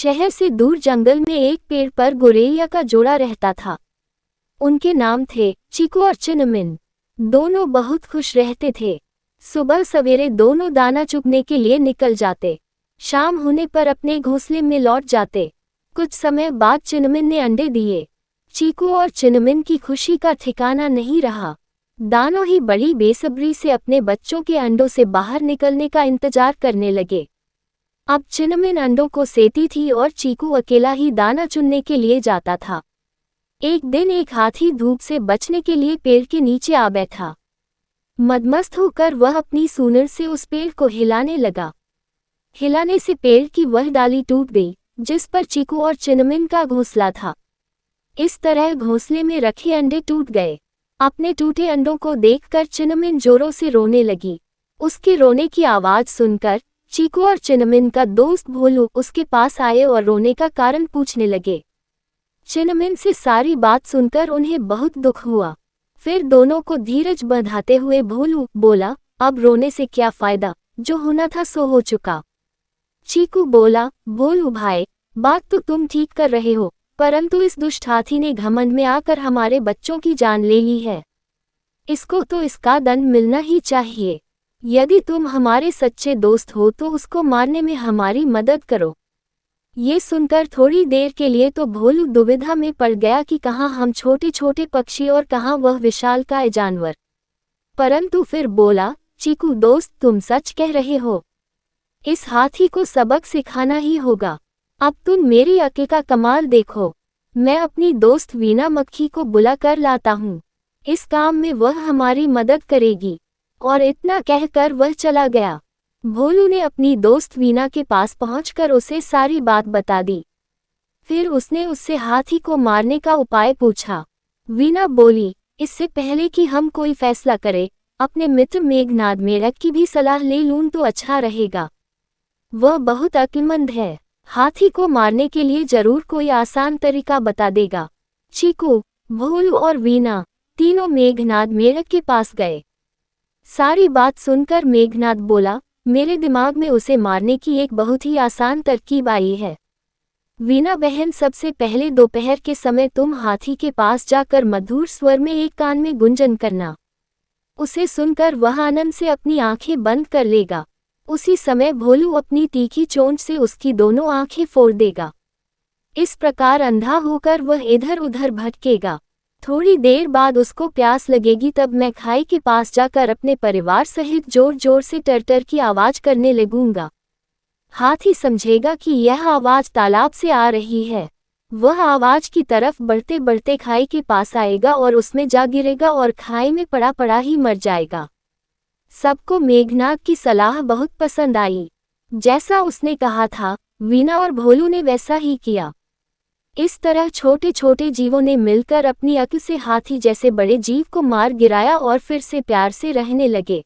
शहर से दूर जंगल में एक पेड़ पर गोरैया का जोड़ा रहता था। उनके नाम थे चीकू और चिनमिन। दोनों बहुत खुश रहते थे। सुबह सवेरे दोनों दाना चुगने के लिए निकल जाते। शाम होने पर अपने घोंसले में लौट जाते। कुछ समय बाद चिनमिन ने अंडे दिए। चीकू और चिनमिन की खुशी का ठिकाना नहीं रहा। दानों ही बड़ी बेसब्री से अपने बच्चों के अंडों से बाहर निकलने का इंतजार करने लगे। अब चिनमिन अंडों को सेती थी और चीकू अकेला ही दाना चुनने के लिए जाता था। एक दिन एक हाथी धूप से बचने के लिए पेड़ के नीचे आ बैठा। मदमस्त होकर वह अपनी सूंड से उस पेड़ को हिलाने लगा। हिलाने से पेड़ की वह डाली टूट गई जिस पर चीकू और चिनमिन का घोंसला था। इस तरह घोंसले में रखे अंडे टूट गए। अपने टूटे अंडों को देखकर चिनमिन जोरों से रोने लगी। उसके रोने की आवाज सुनकर चीकू और चिनमिन का दोस्त भोलू उसके पास आए और रोने का कारण पूछने लगे। चिनमिन से सारी बात सुनकर उन्हें बहुत दुख हुआ। फिर दोनों को धीरज बंधाते हुए भोलू बोला, अब रोने से क्या फायदा, जो होना था सो हो चुका। चीकू बोला, भोलू भाई, बात तो तुम ठीक कर रहे हो, परंतु इस दुष्ट हाथी ने घमंड में आकर हमारे बच्चों की जान ले ली है। इसको तो इसका दंड मिलना ही चाहिए। यदि तुम हमारे सच्चे दोस्त हो तो उसको मारने में हमारी मदद करो। ये सुनकर थोड़ी देर के लिए तो भोलू दुविधा में पड़ गया कि कहाँ हम छोटे छोटे पक्षी और कहाँ वह विशालकाय जानवर। परंतु फिर बोला, चीकू दोस्त, तुम सच कह रहे हो। इस हाथी को सबक सिखाना ही होगा। अब तुम मेरी अक्ल का कमाल देखो। मैं अपनी दोस्त वीना मक्खी को बुला कर लाता हूँ। इस काम में वह हमारी मदद करेगी। और इतना कहकर वह चला गया। भोलू ने अपनी दोस्त वीना के पास पहुंचकर उसे सारी बात बता दी। फिर उसने उससे हाथी को मारने का उपाय पूछा। वीना बोली, इससे पहले कि हम कोई फैसला करें, अपने मित्र मेघनाद मेढक की भी सलाह ले लूं तो अच्छा रहेगा। वह बहुत अक्लमंद है। हाथी को मारने के लिए जरूर कोई आसान तरीका बता देगा। चीकू, भोलू और वीना तीनों मेघनाद मेढक के पास गए। सारी बात सुनकर मेघनाद बोला, मेरे दिमाग में उसे मारने की एक बहुत ही आसान तरकीब आई है। वीना बहन, सबसे पहले दोपहर के समय तुम हाथी के पास जाकर मधुर स्वर में एक कान में गुंजन करना। उसे सुनकर वह आनंद से अपनी आंखें बंद कर लेगा। उसी समय भोलू अपनी तीखी चोंच से उसकी दोनों आंखें फोड़ देगा। इस प्रकार अंधा होकर वह इधर उधर भटकेगा। थोड़ी देर बाद उसको प्यास लगेगी, तब मैं खाई के पास जाकर अपने परिवार सहित जोर जोर से टरटर की आवाज करने लगूंगा। हाथी समझेगा कि यह आवाज तालाब से आ रही है। वह आवाज की तरफ बढ़ते बढ़ते खाई के पास आएगा और उसमें जा गिरेगा और खाई में पड़ा पड़ा ही मर जाएगा। सबको मेघनाद की सलाह बहुत पसंद आई। जैसा उसने कहा था, वीना और भोलू ने वैसा ही किया। इस तरह छोटे छोटे जीवों ने मिलकर अपनी अक्ल से हाथी जैसे बड़े जीव को मार गिराया और फिर से प्यार से रहने लगे।